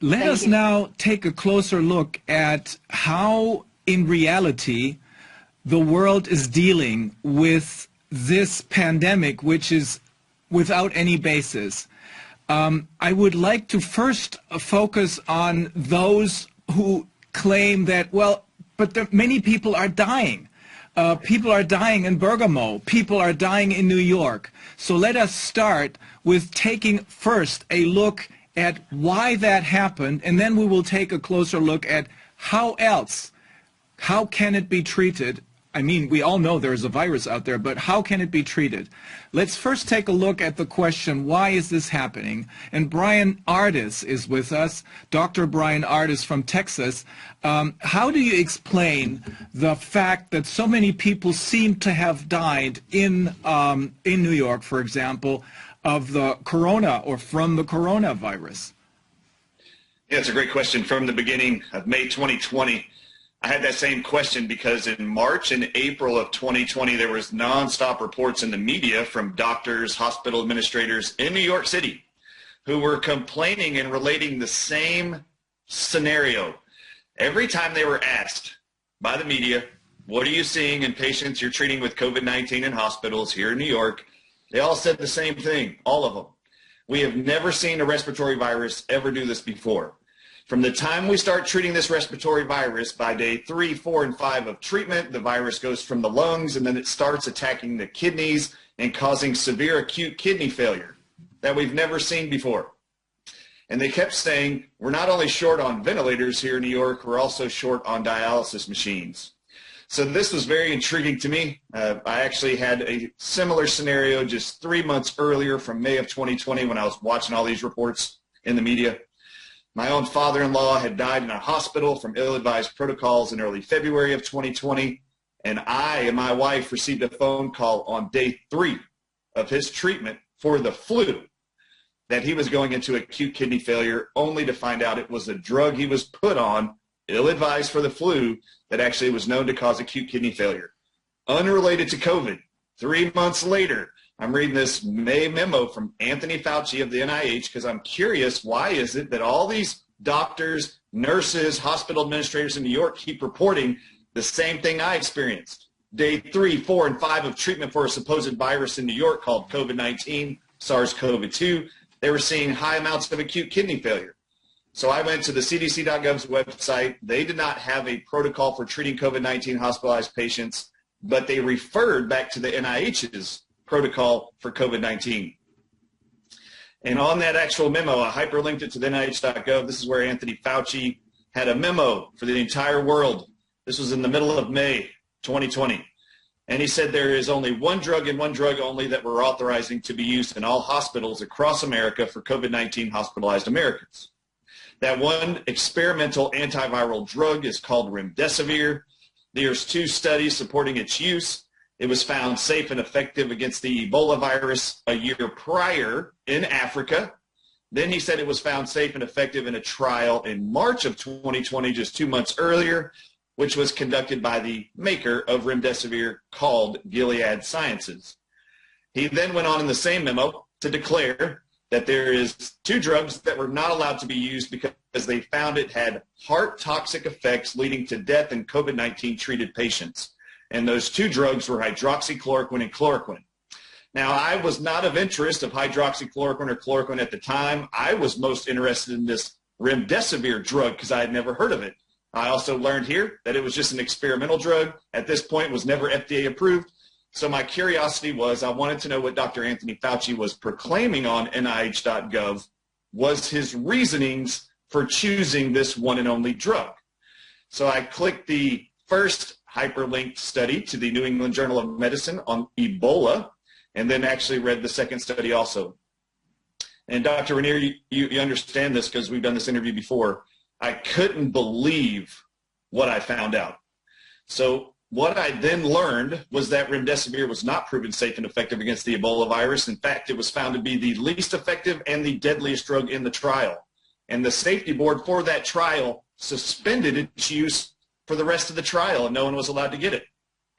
Let Thank us you. now take a closer look at how, in reality, the world is dealing with this pandemic, which is without any basis. I would like to first focus on those who claim that, well, but many people are dying. People are dying in Bergamo. People are dying in New York. So let us start with taking first a look at why that happened, and then we will take a closer look at how can it be treated. I mean, we all know there's a virus out there, but how can it be treated? Let's first take a look at the question, why is this happening? And Brian Ardis is with us, Dr. Brian Ardis from Texas. How do you explain the fact that so many people seem to have died in New York, for example, of the corona or from the coronavirus? Yeah, it's a great question. From the beginning of May 2020, I had that same question because in March and April of 2020, there was nonstop reports in the media from doctors, hospital administrators in New York City who were complaining and relating the same scenario. Every time they were asked by the media, what are you seeing in patients you're treating with COVID-19 in hospitals here in New York? They all said the same thing, all of them. We have never seen a respiratory virus ever do this before. From the time we start treating this respiratory virus, by day 3, 4, and 5 of treatment, the virus goes from the lungs and then it starts attacking the kidneys and causing severe acute kidney failure that we've never seen before. And they kept saying, we're not only short on ventilators here in New York, we're also short on dialysis machines. So this was very intriguing to me. I actually had a similar scenario just 3 months earlier from May of 2020 when I was watching all these reports in the media. My own father-in-law had died in a hospital from ill-advised protocols in early February of 2020, and I and my wife received a phone call on day 3 of his treatment for the flu that he was going into acute kidney failure, only to find out it was a drug he was put on, ill-advised for the flu, that actually was known to cause acute kidney failure. Unrelated to COVID. 3 months later, I'm reading this May memo from Anthony Fauci of the NIH because I'm curious, why is it that all these doctors, nurses, hospital administrators in New York keep reporting the same thing I experienced? Day 3, 4, and 5 of treatment for a supposed virus in New York called COVID-19, SARS-CoV-2, they were seeing high amounts of acute kidney failure. So I went to the CDC.gov's website. They did not have a protocol for treating COVID-19 hospitalized patients, but they referred back to the NIH's protocol for COVID-19. And on that actual memo, I hyperlinked it to the NIH.gov. This is where Anthony Fauci had a memo for the entire world. This was in the middle of May 2020. And he said there is only one drug and one drug only that we're authorizing to be used in all hospitals across America for COVID-19 hospitalized Americans. That one experimental antiviral drug is called Remdesivir. There's 2 studies supporting its use. It was found safe and effective against the Ebola virus a year prior in Africa. Then he said it was found safe and effective in a trial in March of 2020, just 2 months earlier, which was conducted by the maker of Remdesivir called Gilead Sciences. He then went on in the same memo to declare that there is 2 drugs that were not allowed to be used because they found it had heart toxic effects leading to death in COVID-19 treated patients. And those 2 drugs were hydroxychloroquine and chloroquine. Now, I was not of interest of hydroxychloroquine or chloroquine at the time. I was most interested in this Remdesivir drug because I had never heard of it. I also learned here that it was just an experimental drug. At this point, was never FDA approved. So my curiosity was, I wanted to know what Dr. Anthony Fauci was proclaiming on NIH.gov was his reasonings for choosing this one and only drug. So I clicked the first hyperlinked study to the New England Journal of Medicine on Ebola, and then actually read the second study also. And Dr. Rainier, you understand this because we've done this interview before. I couldn't believe what I found out. So what I then learned was that Remdesivir was not proven safe and effective against the Ebola virus. In fact, it was found to be the least effective and the deadliest drug in the trial. And the safety board for that trial suspended its use for the rest of the trial, and no one was allowed to get it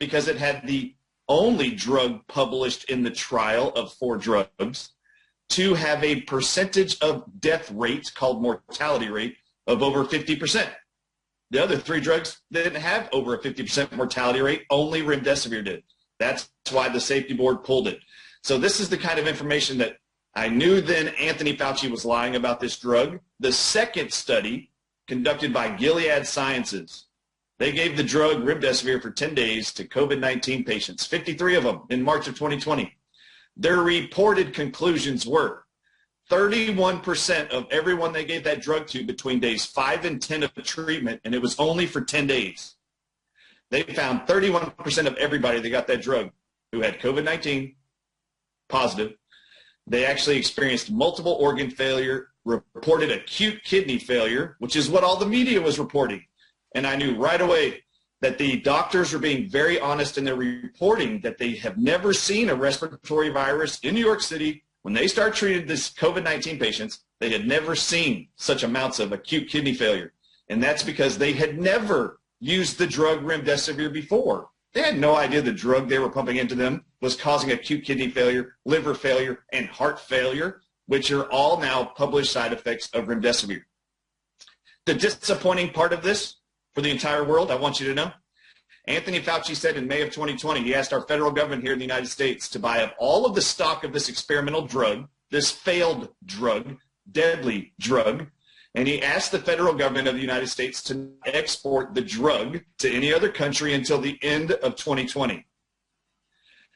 because it had the only drug published in the trial of 4 drugs to have a percentage of death rate called mortality rate of over 50%. The other 3 drugs didn't have over a 50% mortality rate. Only Remdesivir did. That's why the safety board pulled it. So this is the kind of information that I knew then Anthony Fauci was lying about this drug. The second study conducted by Gilead Sciences, they gave the drug Remdesivir for 10 days to COVID-19 patients, 53 of them in March of 2020. Their reported conclusions were 31% of everyone they gave that drug to between days 5 and 10 of the treatment, and it was only for 10 days. They found 31% of everybody that got that drug who had COVID-19 positive. They actually experienced multiple organ failure, reported acute kidney failure, which is what all the media was reporting. And I knew right away that the doctors were being very honest in their reporting that they have never seen a respiratory virus in New York City. When they start treating this COVID-19 patients, they had never seen such amounts of acute kidney failure. And that's because they had never used the drug Remdesivir before. They had no idea the drug they were pumping into them was causing acute kidney failure, liver failure, and heart failure, which are all now published side effects of Remdesivir. The disappointing part of this for the entire world, I want you to know, Anthony Fauci said in May of 2020, he asked our federal government here in the United States to buy up all of the stock of this experimental drug, this failed drug, deadly drug, and he asked the federal government of the United States to export the drug to any other country until the end of 2020.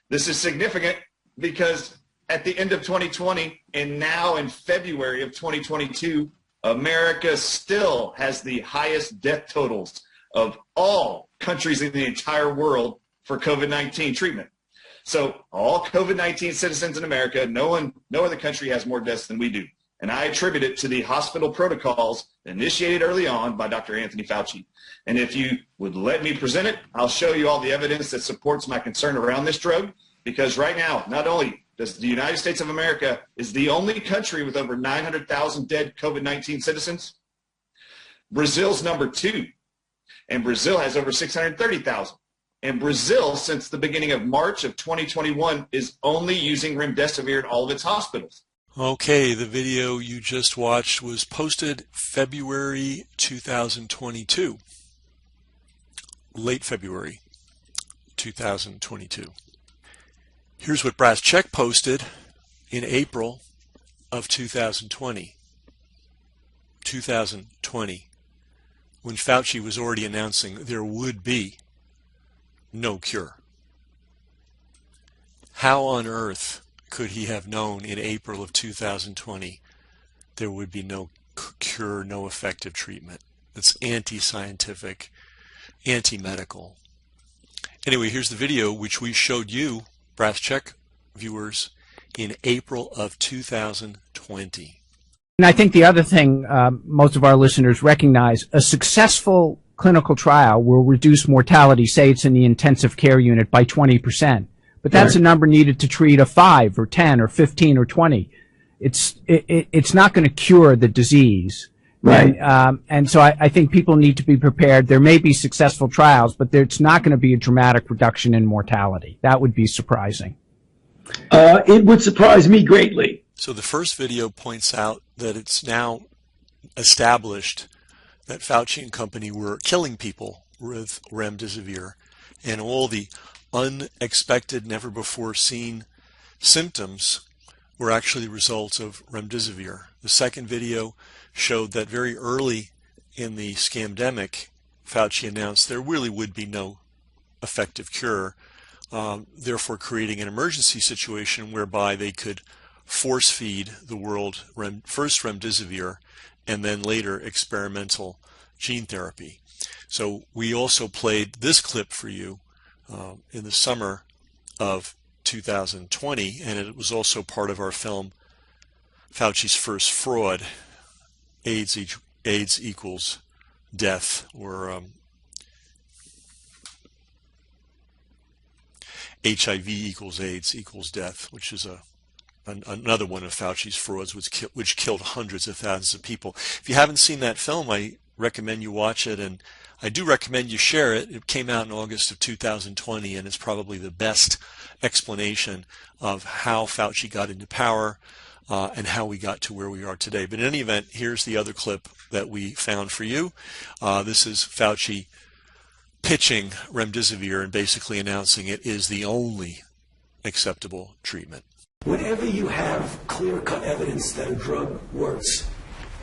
This is significant because at the end of 2020 and now in February of 2022, America still has the highest death totals of all countries in the entire world for COVID-19 treatment. So all COVID-19 citizens in America, no other country has more deaths than we do. And I attribute it to the hospital protocols initiated early on by Dr. Anthony Fauci. And if you would let me present it, I'll show you all the evidence that supports my concern around this drug. Because right now, not only does the United States of America is the only country with over 900,000 dead COVID-19 citizens, Brazil's number 2. And Brazil has over 630,000. And Brazil, since the beginning of March of 2021, is only using Remdesivir in all of its hospitals. Okay, the video you just watched was posted February 2022. Late February 2022. Here's what Brass Check posted in April of 2020. 2020. When Fauci was already announcing there would be no cure. How on earth could he have known in April of 2020 there would be no cure, no effective treatment? That's anti-scientific, anti-medical. Anyway, here's the video which we showed you, Brass Check viewers, in April of 2020. And I think the other thing most of our listeners recognize, a successful clinical trial will reduce mortality, say it's in the intensive care unit, by 20%. But that's a number needed to treat a 5 or 10 or 15 or 20. It's not going to cure the disease. Right. And so I think people need to be prepared. There may be successful trials, but it's not going to be a dramatic reduction in mortality. That would be surprising. It would surprise me greatly. So the first video points out that it's now established that Fauci and company were killing people with Remdesivir, and all the unexpected, never before seen symptoms were actually results of Remdesivir. The second video showed that very early in the scamdemic, Fauci announced there really would be no effective cure, therefore creating an emergency situation whereby they could force feed the world first Remdesivir and then later experimental gene therapy. So we also played this clip for you in the summer of 2020, and it was also part of our film Fauci's First Fraud, AIDS equals death, or HIV equals AIDS equals death, which is another one of Fauci's frauds, which killed hundreds of thousands of people. If you haven't seen that film, I recommend you watch it, and I do recommend you share it. It came out in August of 2020, and it's probably the best explanation of how Fauci got into power, and how we got to where we are today. But in any event, here's the other clip that we found for you. This is Fauci pitching Remdesivir and basically announcing it is the only acceptable treatment. Whenever you have clear-cut evidence that a drug works,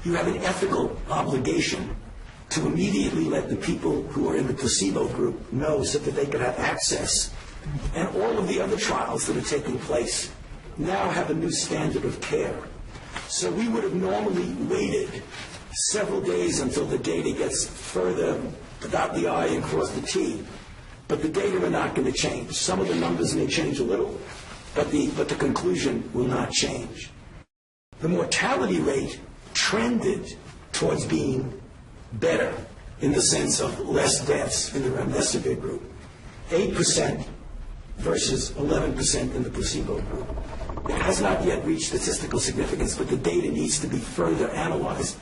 you have an ethical obligation to immediately let the people who are in the placebo group know so that they could have access. And all of the other trials that are taking place now have a new standard of care. So we would have normally waited several days until the data gets further, dot the I and cross the T. But the data are not going to change. Some of the numbers may change a little, but the conclusion will not change. The mortality rate trended towards being better in the sense of less deaths in the Remdesivir group. 8% versus 11% in the placebo group. It has not yet reached statistical significance, but the data needs to be further analyzed